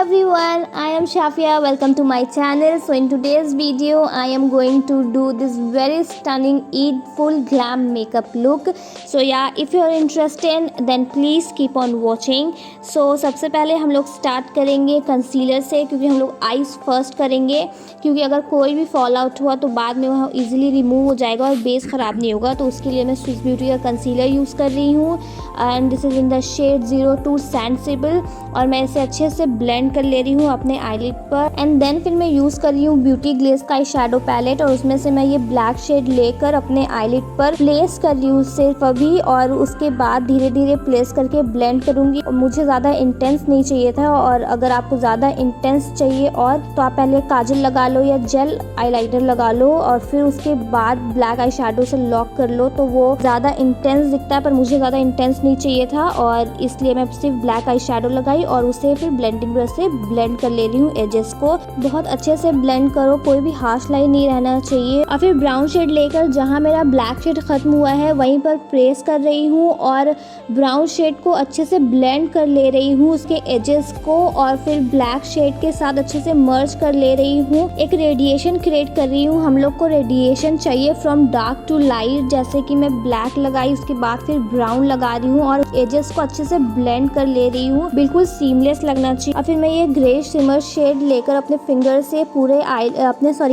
everyone, I am Shafia. Welcome to my channel. So in today's video I am going to do this very stunning Eid full glam makeup look. So yeah, if you are interested then please keep on watching. So सबसे पहले हम लोग start करेंगे concealer से, क्योंकि हम लोग eyes first करेंगे, क्योंकि अगर कोई भी फॉल आउट हुआ तो बाद में वह इजीली रिमूव हो जाएगा और बेस ख़राब नहीं होगा। तो उसके लिए मैं स्विस ब्यूटी का कंसीलर यूज़ कर रही हूँ and this is in the shade 02 sensible, और मैं इसे अच्छे से ब्लेंड कर ले रही हूँ अपने आईलिड पर। एंड देन फिर मैं यूज़ कर रही हूँ ब्यूटी ग्लेस का आई शेडो पैलेट, और उसमें से मैं ये ब्लैक शेड लेकर अपने आईलिड पर प्लेस कर रही हूँ सिर्फ अभी, और उसके बाद धीरे धीरे प्लेस करके ब्लेंड करूँगी। मुझे ज़्यादा इंटेंस नहीं चाहिए था, और अगर आपको ज़्यादा इंटेंस चाहिए और तो आप पहले काजल लगा लो या जेल आईलाइनर लगा लो और फिर उसके बाद ब्लैक आई शेडो से लॉक कर लो, तो वो ज़्यादा इंटेंस दिखता है। पर मुझे ज़्यादा इंटेंस नहीं चाहिए था और इसलिए मैं सिर्फ ब्लैक आई शेडो लगाई और उसे फिर ब्लेंडिंग ब्रश से ब्लेंड कर ले रही हूँ एजेस को। बहुत अच्छे से ब्लेंड करो, कोई भी हार्श लाइन नहीं रहना चाहिए। और फिर ब्राउन शेड लेकर जहाँ मेरा ब्लैक शेड खत्म हुआ है वहीं पर प्रेस कर रही हूँ और ब्राउन शेड को अच्छे से ब्लेंड कर ले रही हूँ उसके एजेस को, और फिर ब्लैक शेड के साथ अच्छे से मर्ज कर ले रही हूँ। एक रेडिएशन क्रिएट कर रही हूँ। हम लोग को रेडिएशन चाहिए फ्रॉम डार्क टू लाइट, जैसे कि मैं ब्लैक लगाई उसके बाद फिर ब्राउन लगा रही हूँ और एजेस को अच्छे से ब्लेंड कर ले रही हूँ, बिल्कुल सीमलेस लगना चाहिए। और फिर मैं ये ग्रे शिमर शेड लेकर अपने फिंगर से पूरे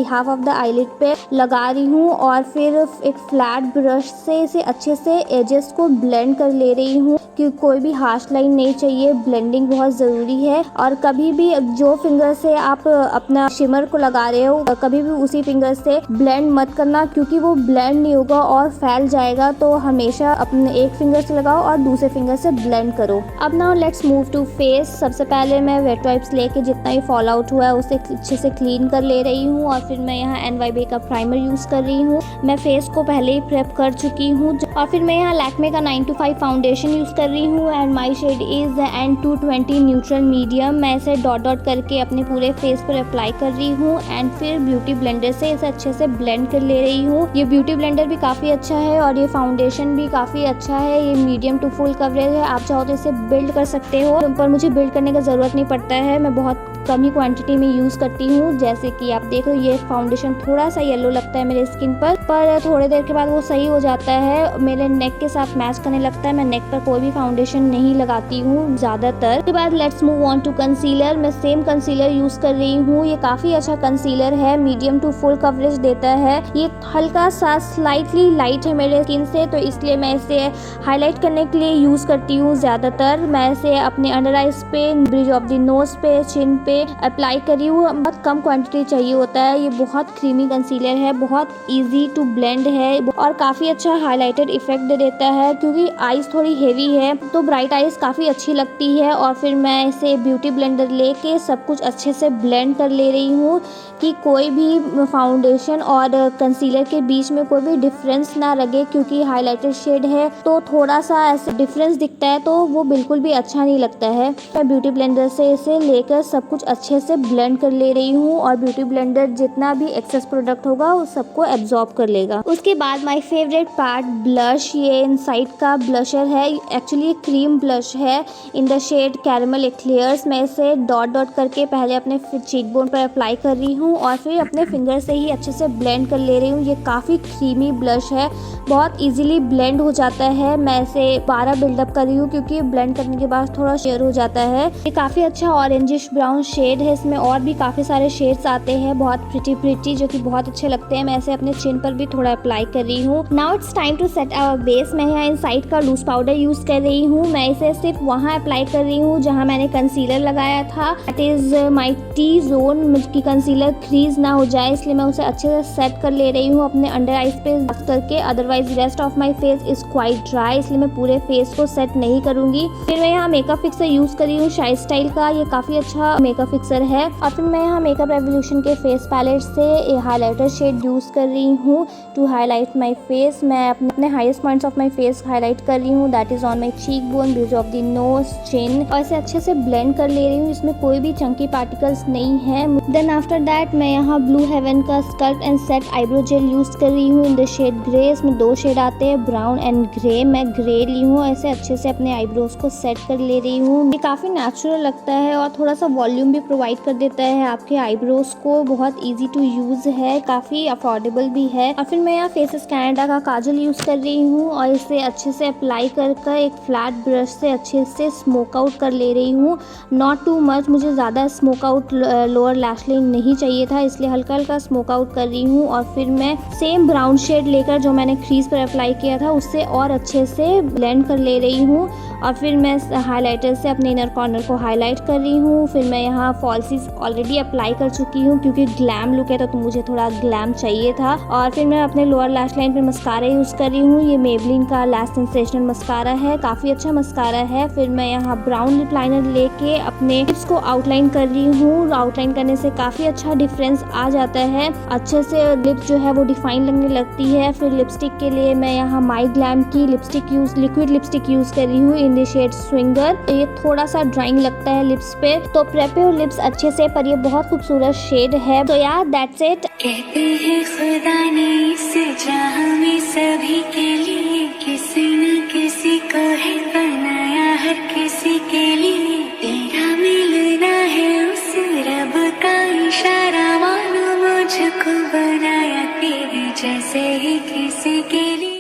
हाफ ऑफ द आईलिड पे लगा रही हूँ और फिर एक फ्लैट ब्रश से इसे अच्छे से एजेस को ब्लेंड कर ले रही हूँ, क्योंकि कोई भी हार्श लाइन नहीं चाहिए। ब्लेंडिंग बहुत ज़रूरी है, और कभी भी जो फिंगर से आप अपना शिमर को लगा रहे हो कभी भी उसी फिंगर से ब्लेंड मत करना, क्योंकि वो ब्लेंड नहीं होगा और फैल जाएगा। तो हमेशा अपने एक फिंगर से लगाओ और दूसरे फिंगर से ब्लेंड करो। अब now let's move to face. सबसे पहले मैं वेट वाइप्स लेके जितना भी फॉल आउट हुआ है उसे अच्छे से क्लीन कर ले रही हूँ, और फिर मैं यहाँ NYB का प्राइमर यूज़ कर रही हूँ। मैं फेस को पहले ही प्रेप कर चुकी हूँ, और फिर मैं यहाँ लैक्मे का 925 फाउंडेशन यूज़ कर रही हूँ and my shade is N220 neutral medium. मैं इसे डॉट डॉट करके अपने पूरे फेस पर अप्लाई कर रही हूँ एंड फिर ब्यूटी ब्लेंडर से इसे अच्छे से ब्लेंड कर ले रही हूँ। ये ब्यूटी ब्लेंडर भी काफ़ी अच्छा है और ये फाउंडेशन भी काफ़ी अच्छा है। ये मीडियम टू फुल कवरेज है, आप चाहो तो इसे बिल्ड कर सकते हो, पर मुझे बिल्ड करने का ज़रूरत नहीं पड़ता है। मैं बहुत कम ही क्वांटिटी में यूज़ करती हूँ। जैसे कि आप देखो ये फाउंडेशन थोड़ा सा येलो लगता है मेरे स्किन पर थोड़ी देर के बाद वो सही हो जाता है, मेरे नेक के साथ मैच करने लगता है। मैं नेक पर कोई भी फाउंडेशन नहीं लगाती हूँ ज़्यादातर। उसके बाद let's move on to concealer. मैं सेम कंसीलर यूज़ कर रही हूँ। ये काफ़ी अच्छा कंसीलर है, मीडियम टू फुल कवरेज देता है। ये हल्का सा स्लाइटली लाइट है मेरे स्किन से, तो इसलिए मैं इसे हाईलाइट करने के लिए यूज़ करती हूँ ज़्यादातर। मैं इसे अपने अंडर आइज पे, ब्रिज ऑफ द नोज पे, चिन पे अप्लाई करी हूँ। बहुत कम क्वांटिटी चाहिए होता है। ये बहुत क्रीमी कंसीलर है, बहुत इजी टू ब्लेंड है और काफ़ी अच्छा हाइलाइटेड इफेक्ट दे देता है, क्योंकि आईज थोड़ी हेवी है तो ब्राइट आईज काफ़ी अच्छी लगती है। और फिर मैं इसे ब्यूटी ब्लेंडर लेके सब कुछ अच्छे से ब्लेंड कर ले रही हूँ कि कोई भी फाउंडेशन और कंसीलर के बीच में कोई भी डिफरेंस ना लगे, क्योंकि हाइलाइटेड शेड है तो थोड़ा सा ऐसे डिफरेंस दिखता है तो वो बिल्कुल भी अच्छा नहीं लगता है। मैं ब्यूटी ब्लेंडर से इसे लेकर सब कुछ अच्छे से ब्लेंड कर ले रही हूँ, और ब्यूटी ब्लेंडर जितना भी एक्सेस प्रोडक्ट होगा उस सबको एब्जॉर्ब कर लेगा। उसके बाद माय फेवरेट पार्ट ब्लश। ये इनसाइड का ब्लशर है, एक्चुअली क्रीम ब्लश है in the shade caramel eclairs. मैं इसे डॉट डॉट करके पहले अपने चीक बोन पर अप्लाई कर रही हूँ और फिर अपने फिंगर से ही अच्छे से ब्लेंड कर ले रही हूँ। ये काफ़ी क्रीमी ब्लश है, बहुत इजीली ब्लेंड हो जाता है। मैं इसे 12 बिल्डअप कर रही हूँ, क्योंकि ब्लेंड करने के बाद थोड़ा शेयर हो जाता है। ये काफ़ी अच्छा ऑरेंजिश ब्राउन शेड है, इसमें और भी काफ़ी सारे शेड्स आते हैं बहुत प्रिटी जो कि बहुत अच्छे लगते हैं। मैं इसे अपने चिन पर भी थोड़ा अप्लाई कर रही हूँ। Now it's time to set our base. मैं यहाँ इनसाइड का लूज पाउडर यूज़ कर रही हूँ। मैं इसे सिर्फ वहाँ अप्लाई कर रही हूँ जहाँ मैंने कंसीलर लगाया था, that is my T zone, की कंसीलर क्रीज ना हो जाए, इसलिए मैं उसे अच्छे से सेट कर ले रही हूँ अपने अंडर आइज पे करके। Otherwise rest of my face is quite dry, इसलिए मैं पूरे फेस को सेट नहीं करूँगी। फिर मैं यहाँ मेकअप फिक्सर यूज़ कर रही हूँ शाई स्टाइल का, ये काफ़ी अच्छा मेकअप फिक्सर है। और फिर मैं यहाँ मेकअप रेवोल्यूशन के फेस पैलेट से हाइलाइटर शेड यूज़ कर रही हूँ टू हाईलाइट माई फेस। मैं अपने highest points of my face highlight कर रही हूँ, that is on my cheekbone, bridge of the nose, chin, और इसे अच्छे से ब्लेंड कर ले रही हूँ। इसमें कोई भी चंकी पार्टिकल्स नहीं है। देन आफ्टर दैट मैं यहाँ ब्लू हेवन का scalp and set eyebrow gel use कर रही हूँ इन द शेड ग्रे। इसमें 2 शेड आते हैं, ब्राउन एंड ग्रे। मैं ग्रे ली हूँ, ऐसे अच्छे से अपने आईब्रोज को सेट कर ले रही हूँ। ये काफ़ी नेचुरल लगता है और थोड़ा सा वॉल्यूम भी प्रोवाइड कर देता है आपके आईब्रोज को। बहुत ईजी टू यूज़ है, काफ़ी अफोर्डेबल भी है। और फिर मैं यहाँ फेसेस कैनेडा का काजल यूज़ कर रही हूँ और इसे अच्छे से अप्लाई कर एक फ्लैट ब्रश से अच्छे से स्मोक आउट कर ले रही हूँ। नॉट टू मच, मुझे ज़्यादा smoke out lower lash line नहीं चाहिए था, इसलिए हल्का हल्का स्मोक आउट कर रही हूँ। और फिर मैं सेम ब्राउन शेड लेकर जो मैंने क्रीज पर अप्लाई किया था उससे और अच्छे से ब्लेंड कर ले रही हूँ। और फिर मैं हाइलाइटर से अपने इनर कॉर्नर को हाईलाइट कर रही हूँ। फिर मैं यहाँ फॉल्सीज ऑलरेडी अप्लाई कर चुकी हूँ क्योंकि ग्लैम लुक है तो मुझे थोड़ा ग्लैम चाहिए था। और फिर मैं अपने लोअर लैश लाइन पर मस्कारा यूज़ कर रही हूँ। ये मेबलिन का लैश सेंसेशनल मस्कारा है, काफ़ी अच्छा मस्कारा है। फिर मैं यहाँ ब्राउन लिप लाइनर लेके अपने लिप्स को आउटलाइन कर रही हूँ। आउटलाइन करने से काफ़ी अच्छा डिफरेंस आ जाता है, अच्छे से लिप्स जो है वो डिफाइन लगने लगती है। फिर लिपस्टिक के लिए मैं यहाँ माई ग्लैम की लिक्विड लिपस्टिक यूज़ कर रही हूँ इन द शेड स्विंगर। तो ये थोड़ा सा ड्राइंग लगता है लिप्स पे, तो प्रेप योर लिप्स अच्छे से, पर ये बहुत खूबसूरत शेड है। तो यार दैट्स इट। कहते हैं खुदा ने इस जहां में सभी के लिए किसी न किसी को है बनाया, हर किसी के लिए तेरा मिलना है उस रब का इशारा, मानो मुझको बनाया तेरे जैसे ही किसी के लिए।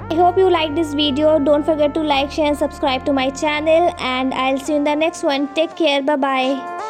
I hope you like this video. Don't forget to like, share and subscribe to my channel, and I'll see you in the next one. Take care. Bye bye.